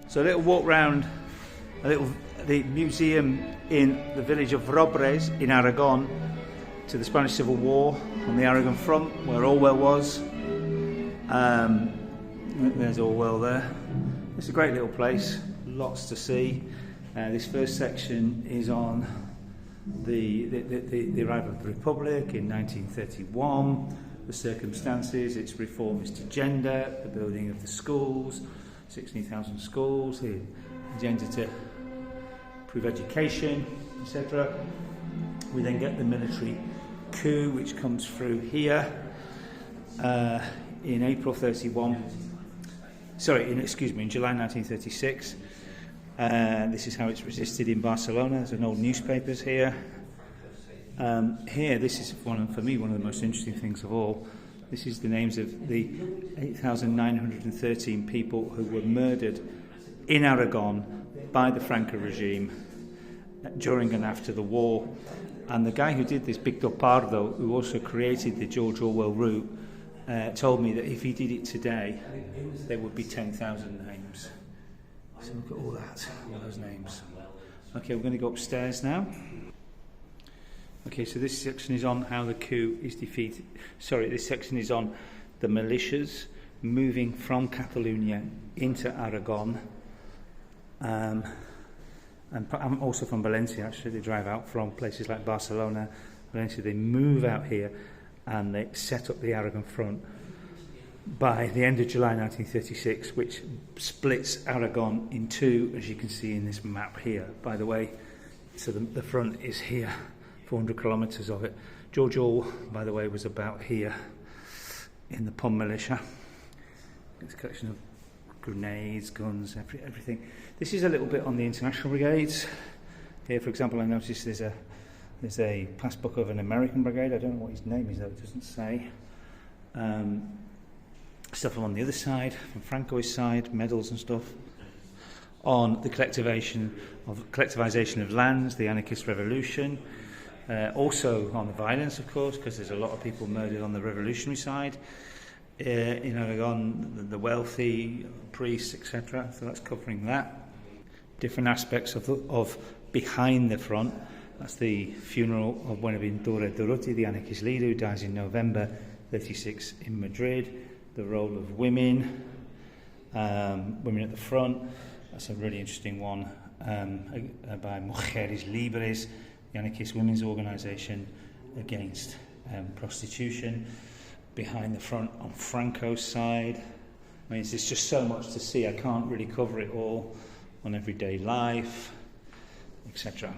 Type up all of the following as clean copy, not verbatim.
So a little walk round the museum in the village of Robres in Aragón to the Spanish Civil War on the Aragon front where Orwell was. There's Orwell there. It's a great little place, lots to see. This first section is on the arrival of the Republic in 1931, the circumstances, its reformist agenda, the building of the schools, 16,000 schools, the agenda to improve education, etc. We then get the military coup, which comes through here in April 31. In July 1936. This is how it's resisted in Barcelona. There's an old newspapers here. Here, this is for me one of the most interesting things of all. This is the names of the 8,913 people who were murdered in Aragón by the Franco regime during and after the war. And the guy who did this, Victor Pardo, who also created the George Orwell route, told me that if he did it today, there would be 10,000 names. So look at all that, all those names. Okay, we're going to go upstairs now. Okay, so this section is on how the coup is defeated. This section is on the militias moving from Catalonia into Aragon. And I'm also from Valencia, actually. They drive out from places like Barcelona, Valencia. They move out here and they set up the Aragon front by the end of July 1936, which splits Aragon in two, as you can see in this map here, by the way. So the front is here, 400 kilometres of it. George Orwell, by the way, was about here in the POM militia. It's a collection of grenades, guns, everything. This is a little bit on the international brigades. Here, for example, I noticed there's a passbook of an American brigade. I don't know what his name is, though, it doesn't say. Stuff on the other side, from Franco's side, medals and stuff. On the collectivization of lands, the anarchist revolution. Also on the violence, of course, because there's a lot of people murdered on the revolutionary side. In Aragon, the wealthy, priests, etc. So that's covering that. Different aspects of behind the front. That's the funeral of Buenaventura Durruti, the anarchist leader who dies in November 1936 in Madrid. The role of women at the front. That's a really interesting one by Mujeres Libres, the anarchist women's organisation against prostitution. Behind the front on Franco's side. I mean, there's just so much to see. I can't really cover it all on everyday life, etc.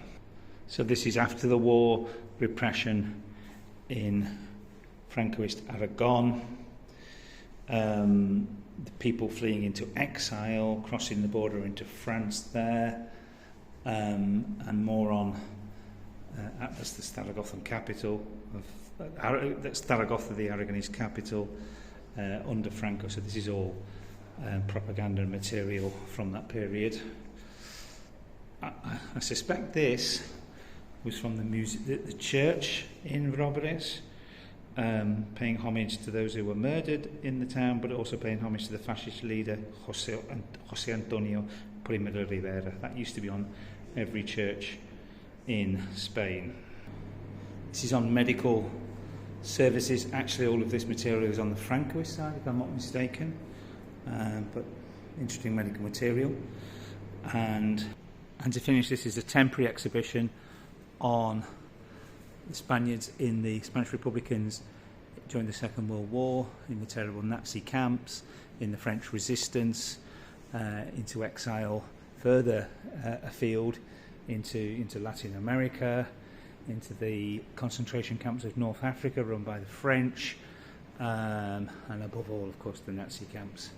So this is after the war, repression in Francoist Aragon. The people fleeing into exile, crossing the border into France there, and more on that's the Zaragoza capital of Zaragoza, the Aragonese capital, under Franco. So this is all propaganda material from that period. I suspect this was from the church in Robres, paying homage to those who were murdered in the town, but also paying homage to the fascist leader José Antonio Primo de Rivera. That used to be on every church in Spain. This is on medical services. Actually, all of this material is on the Francoist side, if I'm not mistaken, but interesting medical material. And to finish, this is a temporary exhibition on the Spaniards in the Spanish Republicans during the Second World War, in the terrible Nazi camps, in the French resistance, into exile further afield into Latin America, into the concentration camps of North Africa run by the French, and above all, of course, the Nazi camps,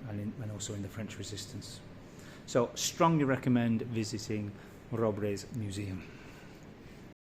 and also in the French resistance. So strongly recommend visiting Robres Museum.